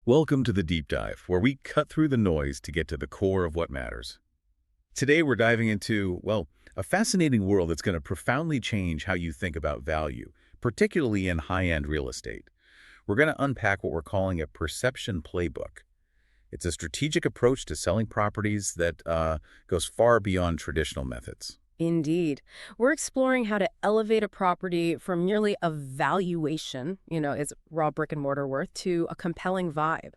Welcome to the Deep Dive, where we cut through the noise to get to the core of what matters. Today, we're diving into, well, a fascinating world that's going to profoundly change how you think about value, particularly in high-end real estate. We're going to unpack what we're calling a perception playbook. It's a strategic approach to selling properties that goes far beyond traditional methods. Indeed. We're exploring how to elevate a property from merely a valuation, its raw brick and mortar worth, to a compelling vibe.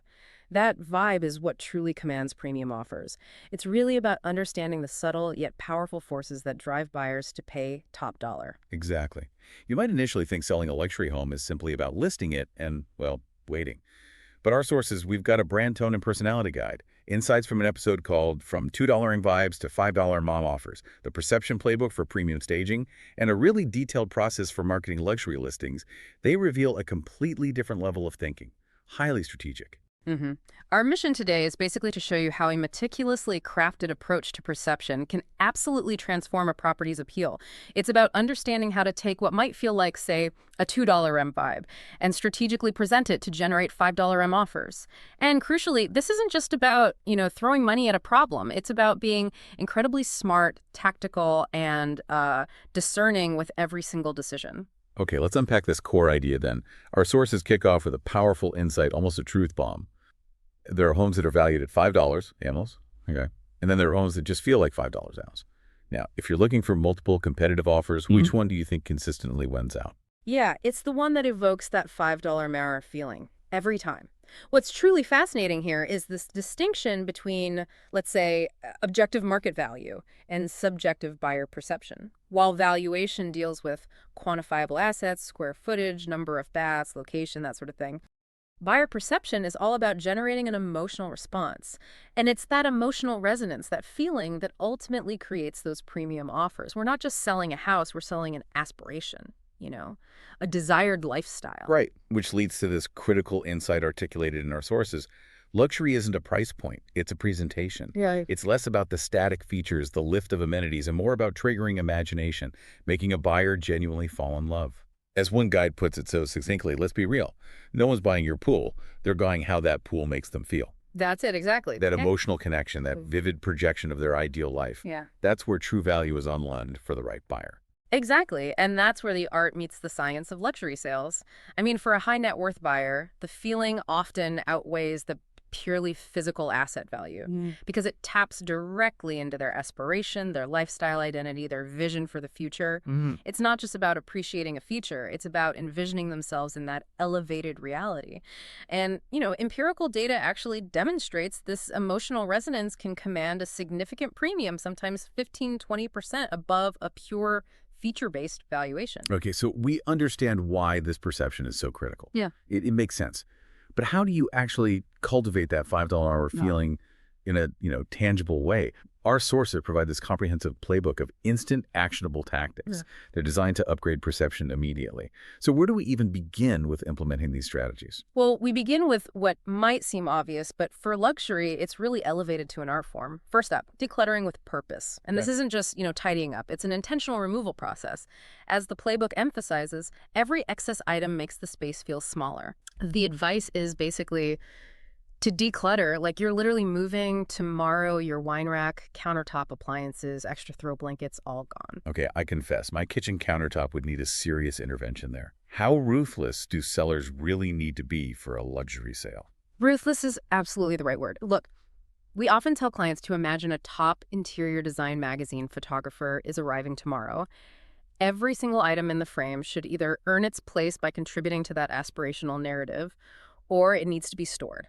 That vibe is what truly commands premium offers. It's really about understanding the subtle yet powerful forces that drive buyers to pay top dollar. Exactly. You might initially think selling a luxury home is simply about listing it and, well, waiting. But our sources, we've got a brand tone and personality guide, insights from an episode called From $2 Vibes to $5 Mom Offers, the perception playbook for premium staging, and a really detailed process for marketing luxury listings. They reveal a completely different level of thinking, highly strategic. Our mission today is basically to show you how a meticulously crafted approach to perception can absolutely transform a property's appeal. It's about understanding how to take what might feel like, say, a $2 M vibe and strategically present it to generate $5 M offers. And crucially, this isn't just about, throwing money at a problem. It's about being incredibly smart, tactical, and discerning with every single decision. Okay, let's unpack this core idea then. Our sources kick off with a powerful insight, almost a truth bomb. There are homes that are valued at $5 animals, okay? And then there are homes that just feel like $5 ounce. Now, if you're looking for multiple competitive offers, which one do you think consistently wins out? Yeah, it's the one that evokes that $5 Mara feeling every time. What's truly fascinating here is this distinction between, let's say, objective market value and subjective buyer perception. While valuation deals with quantifiable assets, square footage, number of baths, location, that sort of thing, buyer perception is all about generating an emotional response. And it's that emotional resonance, that feeling, that ultimately creates those premium offers. We're not just selling a house, we're selling an aspiration. A desired lifestyle. Right, which leads to this critical insight articulated in our sources. Luxury isn't a price point, it's a presentation. Yeah. It's less about the static features, the lift of amenities, and more about triggering imagination, making a buyer genuinely fall in love. As one guide puts it so succinctly, let's be real. No one's buying your pool, they're buying how that pool makes them feel. That's it, exactly. That emotional connection, that vivid projection of their ideal life. Yeah. That's where true value is unlocked for the right buyer. Exactly, and that's where the art meets the science of luxury sales. I mean, for a high net worth buyer, the feeling often outweighs the purely physical asset value because it taps directly into their aspiration, their lifestyle identity, their vision for the future. It's not just about appreciating a feature, it's about envisioning themselves in that elevated reality. And, empirical data actually demonstrates this emotional resonance can command a significant premium, sometimes 15–20% above a pure feature-based valuation. Okay, so we understand why this perception is so critical. Yeah. It makes sense. But how do you actually cultivate that $5 hour feeling in a tangible way? Our sources provide this comprehensive playbook of instant actionable tactics. Yeah. They're designed to upgrade perception immediately. So where do we even begin with implementing these strategies? Well, we begin with what might seem obvious, but for luxury, it's really elevated to an art form. First up, decluttering with purpose. And this isn't just, tidying up. It's an intentional removal process. As the playbook emphasizes, every excess item makes the space feel smaller. The advice is basically to declutter, like you're literally moving tomorrow, your wine rack, countertop appliances, extra throw blankets, all gone. Okay, I confess, my kitchen countertop would need a serious intervention there. How ruthless do sellers really need to be for a luxury sale? Ruthless is absolutely the right word. Look, we often tell clients to imagine a top interior design magazine photographer is arriving tomorrow. Every single item in the frame should either earn its place by contributing to that aspirational narrative, or it needs to be stored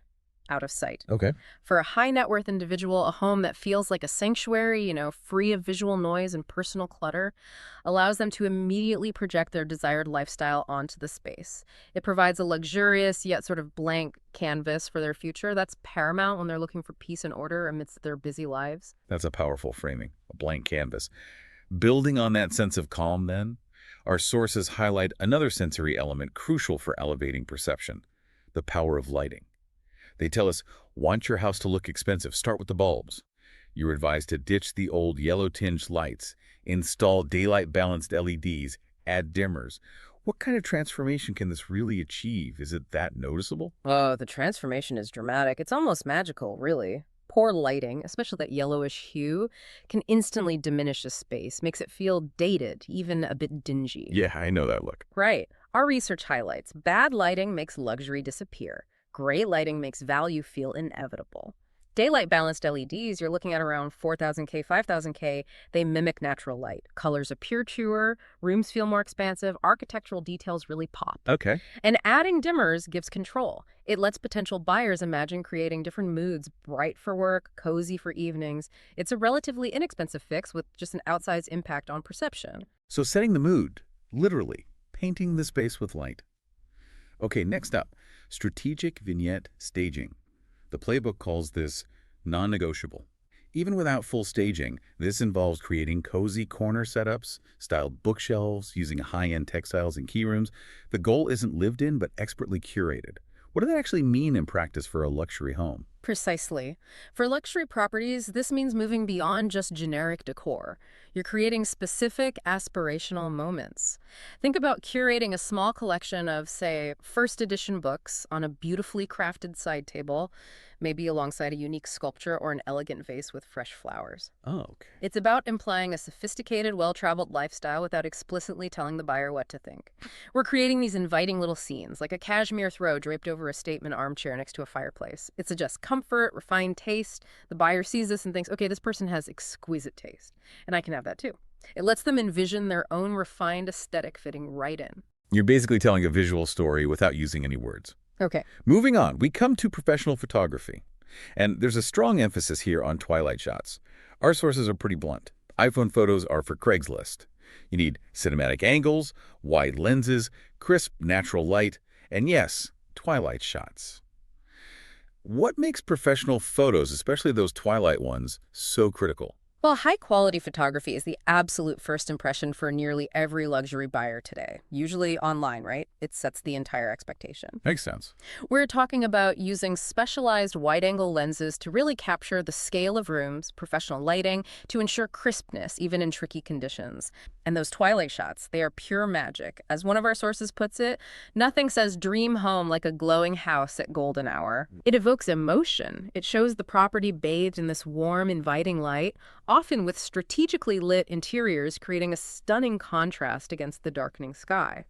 out of sight. Okay. For a high net worth individual, a home that feels like a sanctuary, free of visual noise and personal clutter, allows them to immediately project their desired lifestyle onto the space. It provides a luxurious yet sort of blank canvas for their future. That's paramount when they're looking for peace and order amidst their busy lives. That's a powerful framing, a blank canvas. Building on that sense of calm, then, our sources highlight another sensory element crucial for elevating perception, the power of lighting. They tell us, want your house to look expensive, start with the bulbs. You're advised to ditch the old yellow-tinged lights, install daylight-balanced LEDs, add dimmers, What kind of transformation can this really achieve? Is it that noticeable? Oh, the transformation is dramatic. It's almost magical, really. Poor lighting, especially that yellowish hue, can instantly diminish a space, makes it feel dated, even a bit dingy. Yeah, I know that look. Right. Our research highlights bad lighting makes luxury disappear. Great lighting makes value feel inevitable. Daylight balanced LEDs, you're looking at around 4000K, 5000K. They mimic natural light. Colors appear truer, rooms feel more expansive, architectural details really pop. Okay. And adding dimmers gives control. It lets potential buyers imagine creating different moods, bright for work, cozy for evenings. It's a relatively inexpensive fix with just an outsized impact on perception. So setting the mood, literally, painting the space with light. Okay, next up, strategic vignette staging. The Playbook calls this non-negotiable. Even without full staging, this involves creating cozy corner setups, styled bookshelves, using high-end textiles in key rooms. The goal isn't lived in, but expertly curated. What does that actually mean in practice for a luxury home? Precisely. For luxury properties, this means moving beyond just generic decor. You're creating specific aspirational moments. Think about curating a small collection of, say, first edition books on a beautifully crafted side table, maybe alongside a unique sculpture or an elegant vase with fresh flowers. Oh, okay. It's about implying a sophisticated, well-traveled lifestyle without explicitly telling the buyer what to think. We're creating these inviting little scenes, like a cashmere throw draped over a statement armchair next to a fireplace. It suggests comfort, refined taste. The buyer sees this and thinks, okay, this person has exquisite taste, and I can have that too. It lets them envision their own refined aesthetic fitting right in. You're basically telling a visual story without using any words. Okay. Moving on, we come to professional photography. And there's a strong emphasis here on twilight shots. Our sources are pretty blunt. iPhone photos are for Craigslist. You need cinematic angles, wide lenses, crisp natural light, and yes, twilight shots. What makes professional photos, especially those twilight ones, so critical? Well, high-quality photography is the absolute first impression for nearly every luxury buyer today. Usually online, right? It sets the entire expectation. Makes sense. We're talking about using specialized wide-angle lenses to really capture the scale of rooms, professional lighting, to ensure crispness, even in tricky conditions. And those twilight shots, they are pure magic. As one of our sources puts it, nothing says dream home like a glowing house at golden hour. It evokes emotion. It shows the property bathed in this warm, inviting light, often with strategically lit interiors creating a stunning contrast against the darkening sky.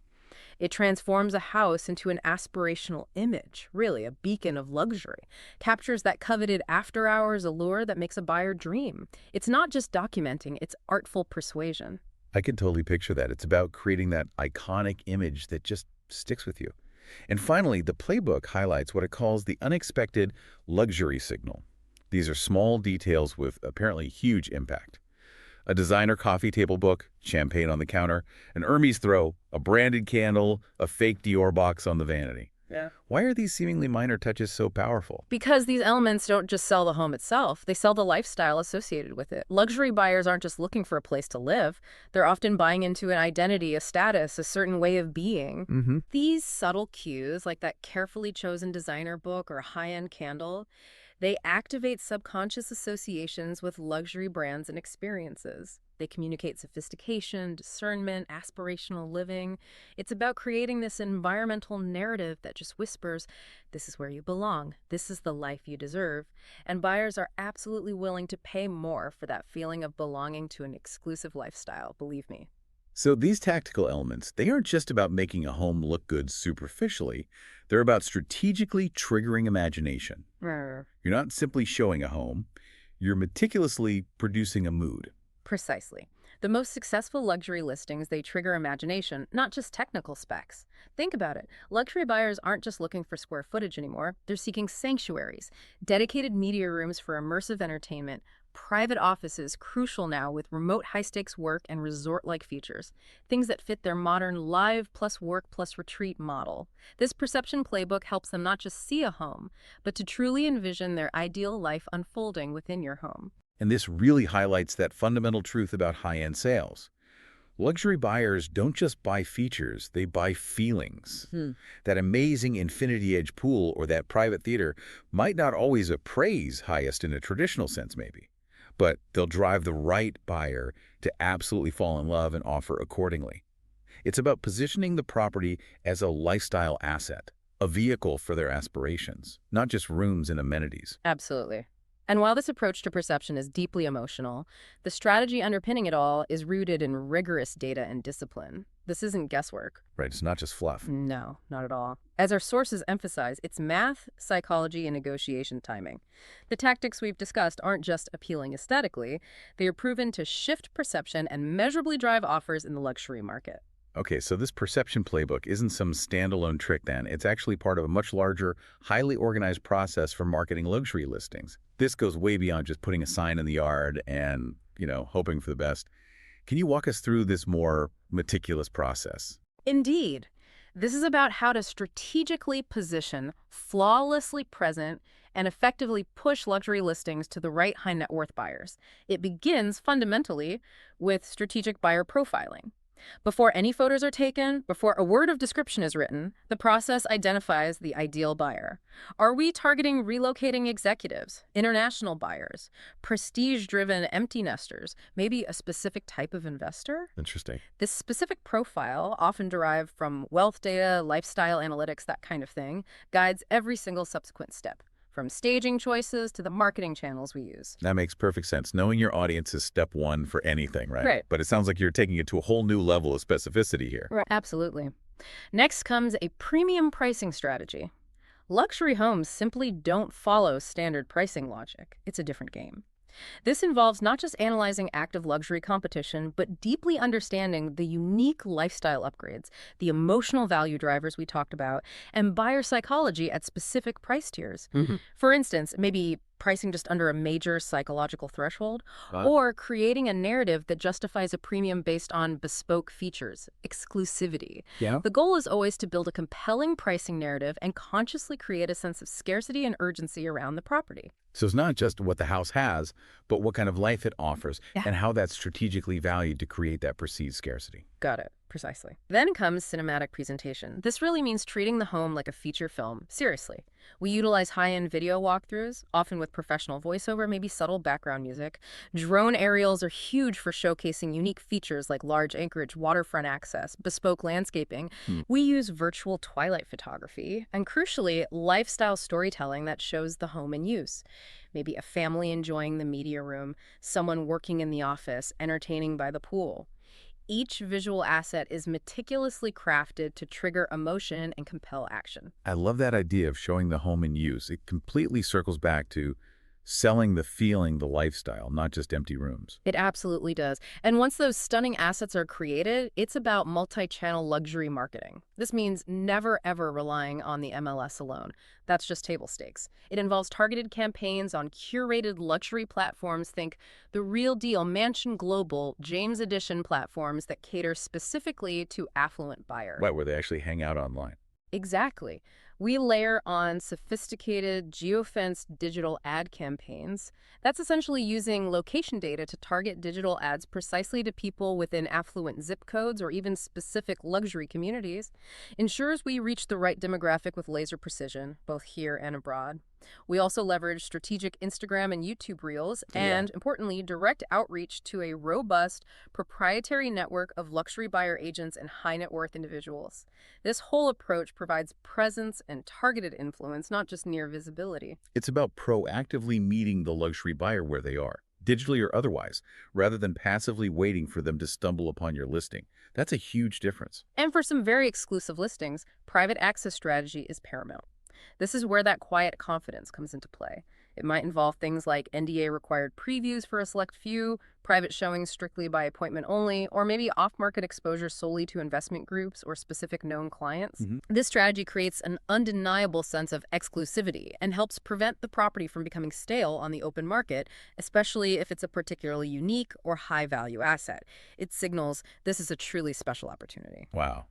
It transforms a house into an aspirational image, really a beacon of luxury, captures that coveted after-hours allure that makes a buyer dream. It's not just documenting, it's artful persuasion. I can totally picture that. It's about creating that iconic image that just sticks with you. And finally, the Playbook highlights what it calls the unexpected luxury signal. These are small details with apparently huge impact. A designer coffee table book, champagne on the counter, an Hermes throw, a branded candle, a fake Dior box on the vanity. Yeah. Why are these seemingly minor touches so powerful? Because these elements don't just sell the home itself, they sell the lifestyle associated with it. Luxury buyers aren't just looking for a place to live. They're often buying into an identity, a status, a certain way of being. These subtle cues, like that carefully chosen designer book or high-end candle, they activate subconscious associations with luxury brands and experiences. They communicate sophistication, discernment, aspirational living. It's about creating this environmental narrative that just whispers, this is where you belong, this is the life you deserve. And buyers are absolutely willing to pay more for that feeling of belonging to an exclusive lifestyle, believe me. So these tactical elements, they aren't just about making a home look good superficially. They're about strategically triggering imagination. You're not simply showing a home. You're meticulously producing a mood. Precisely. The most successful luxury listings, they trigger imagination, not just technical specs. Think about it. Luxury buyers aren't just looking for square footage anymore. They're seeking sanctuaries, dedicated media rooms for immersive entertainment, private offices, crucial now with remote high-stakes work and resort-like features, things that fit their modern live plus work plus retreat model. This perception playbook helps them not just see a home, but to truly envision their ideal life unfolding within your home. And this really highlights that fundamental truth about high-end sales. Luxury buyers don't just buy features, they buy feelings. That amazing infinity-edge pool or that private theater might not always appraise highest in a traditional sense, maybe. But they'll drive the right buyer to absolutely fall in love and offer accordingly. It's about positioning the property as a lifestyle asset, a vehicle for their aspirations, not just rooms and amenities. Absolutely. And while this approach to perception is deeply emotional, the strategy underpinning it all is rooted in rigorous data and discipline. This isn't guesswork. Right, it's not just fluff. No, not at all. As our sources emphasize, it's math, psychology, and negotiation timing. The tactics we've discussed aren't just appealing aesthetically, they are proven to shift perception and measurably drive offers in the luxury market. Okay, so this perception playbook isn't some standalone trick then. It's actually part of a much larger, highly organized process for marketing luxury listings. This goes way beyond just putting a sign in the yard and, hoping for the best. Can you walk us through this more meticulous process? Indeed. This is about how to strategically position, flawlessly present, and effectively push luxury listings to the right high net worth buyers. It begins fundamentally with strategic buyer profiling. Before any photos are taken, before a word of description is written, the process identifies the ideal buyer. Are we targeting relocating executives, international buyers, prestige-driven empty nesters, maybe a specific type of investor? Interesting. This specific profile, often derived from wealth data, lifestyle analytics, that kind of thing, guides every single subsequent step, from staging choices to the marketing channels we use. That makes perfect sense. Knowing your audience is step one for anything, right? Right. But it sounds like you're taking it to a whole new level of specificity here. Right. Absolutely. Next comes a premium pricing strategy. Luxury homes simply don't follow standard pricing logic. It's a different game. This involves not just analyzing active luxury competition, but deeply understanding the unique lifestyle upgrades, the emotional value drivers we talked about, and buyer psychology at specific price tiers. For instance, maybe pricing just under a major psychological threshold, or creating a narrative that justifies a premium based on bespoke features, exclusivity. Yeah. The goal is always to build a compelling pricing narrative and consciously create a sense of scarcity and urgency around the property. So it's not just what the house has, but what kind of life it offers Yeah. and how that's strategically valued to create that perceived scarcity. Got it. Precisely. Then comes cinematic presentation. This really means treating the home like a feature film. Seriously. We utilize high-end video walkthroughs, often with professional voiceover, maybe subtle background music. Drone aerials are huge for showcasing unique features like large acreage, waterfront access, bespoke landscaping. We use virtual twilight photography, and crucially, lifestyle storytelling that shows the home in use. Maybe a family enjoying the media room, someone working in the office, entertaining by the pool. Each visual asset is meticulously crafted to trigger emotion and compel action. I love that idea of showing the home in use. It completely circles back to selling the feeling, the lifestyle, not just empty rooms. It absolutely does. And once those stunning assets are created, it's about multi-channel luxury marketing. This means never ever relying on the MLS alone. That's just table stakes. It involves targeted campaigns on curated luxury platforms. Think The Real Deal, Mansion Global, James Edition platforms that cater specifically to affluent buyers. Right, where they actually hang out online. Exactly. We layer on sophisticated geofenced digital ad campaigns. That's essentially using location data to target digital ads precisely to people within affluent zip codes or even specific luxury communities. Ensures we reach the right demographic with laser precision, both here and abroad. We also leverage strategic Instagram and YouTube reels and, importantly, direct outreach to a robust proprietary network of luxury buyer agents and high net worth individuals. This whole approach provides presence and targeted influence, not just near visibility. It's about proactively meeting the luxury buyer where they are, digitally or otherwise, rather than passively waiting for them to stumble upon your listing. That's a huge difference. And for some very exclusive listings, private access strategy is paramount. This is where that quiet confidence comes into play. It might involve things like NDA-required previews for a select few, private showings strictly by appointment only, or maybe off-market exposure solely to investment groups or specific known clients. This strategy creates an undeniable sense of exclusivity and helps prevent the property from becoming stale on the open market, especially if it's a particularly unique or high-value asset. It signals this is a truly special opportunity. Wow.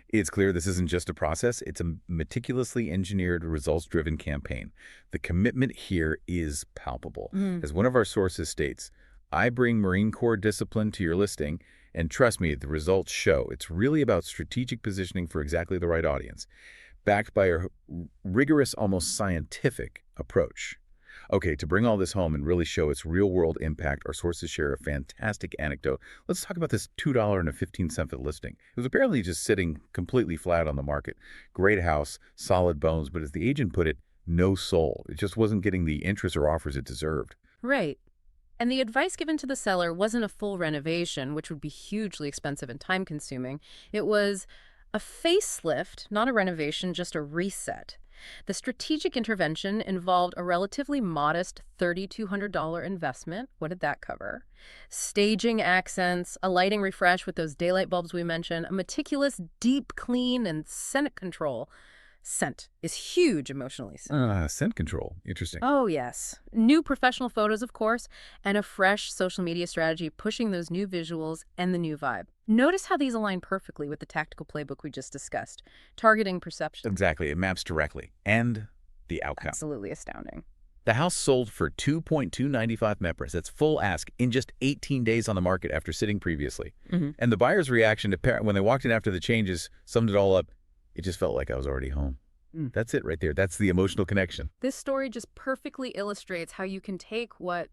It's clear this isn't just a process, it's a meticulously engineered, results-driven campaign. The commitment here is palpable. As one of our sources states, I bring Marine Corps discipline to your listing, and trust me, the results show. It's really about strategic positioning for exactly the right audience, backed by a rigorous, almost scientific approach. Okay, to bring all this home and really show its real-world impact, our sources share a fantastic anecdote. Let's talk about this $2.15 listing. It was apparently just sitting completely flat on the market. Great house, solid bones, but as the agent put it, no soul. It just wasn't getting the interest or offers it deserved. Right. And the advice given to the seller wasn't a full renovation, which would be hugely expensive and time-consuming. It was a facelift, not a renovation, just a reset. The strategic intervention involved a relatively modest $3,200 investment. What did that cover? Staging accents, a lighting refresh with those daylight bulbs we mentioned, a meticulous deep clean, and scent control. Scent is huge emotionally. Scent control. Interesting. Oh, yes. New professional photos, of course, and a fresh social media strategy pushing those new visuals and the new vibe. Notice how these align perfectly with the tactical playbook we just discussed, targeting perception. Exactly. It maps directly. And the outcome. Absolutely astounding. The house sold for 2.295 MEPRs. That's full ask in just 18 days on the market after sitting previously. And the buyer's reaction to when they walked in after the changes summed it all up. It just felt like I was already home. That's it right there. That's the emotional connection. This story just perfectly illustrates how you can take what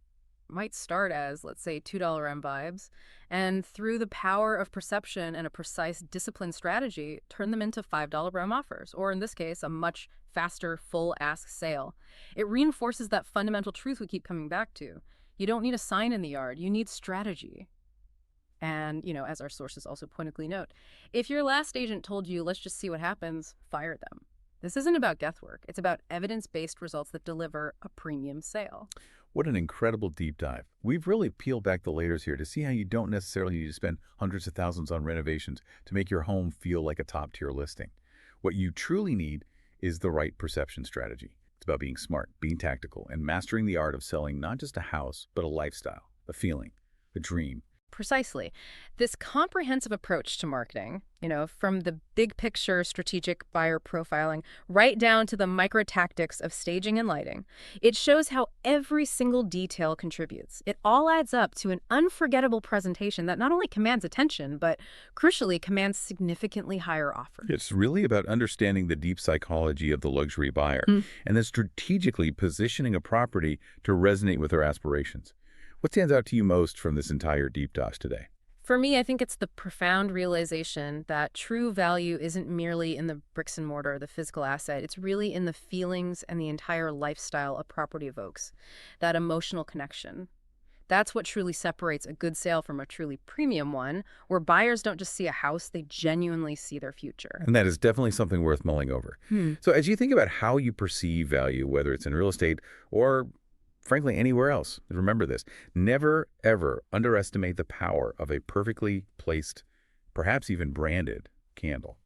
might start as, let's say, $2 M vibes, and through the power of perception and a precise disciplined strategy, turn them into $5 M offers, or in this case, a much faster full ask sale. It reinforces that fundamental truth we keep coming back to. You don't need a sign in the yard. You need strategy. And, as our sources also pointedly note, if your last agent told you, let's just see what happens, fire them. This isn't about guesswork. It's about evidence-based results that deliver a premium sale. What an incredible deep dive. We've really peeled back the layers here to see how you don't necessarily need to spend hundreds of thousands on renovations to make your home feel like a top-tier listing. What you truly need is the right perception strategy. It's about being smart, being tactical, and mastering the art of selling not just a house, but a lifestyle, a feeling, a dream. Precisely. This comprehensive approach to marketing, from the big picture strategic buyer profiling right down to the micro tactics of staging and lighting, it shows how every single detail contributes. It all adds up to an unforgettable presentation that not only commands attention, but crucially commands significantly higher offers. It's really about understanding the deep psychology of the luxury buyer and then strategically positioning a property to resonate with their aspirations. What stands out to you most from this entire deep dive today? For me, I think it's the profound realization that true value isn't merely in the bricks and mortar, the physical asset. It's really in the feelings and the entire lifestyle a property evokes, that emotional connection. That's what truly separates a good sale from a truly premium one, where buyers don't just see a house, they genuinely see their future. And that is definitely something worth mulling over. So as you think about how you perceive value, whether it's in real estate or frankly, anywhere else, remember this. Never, ever underestimate the power of a perfectly placed, perhaps even branded, candle.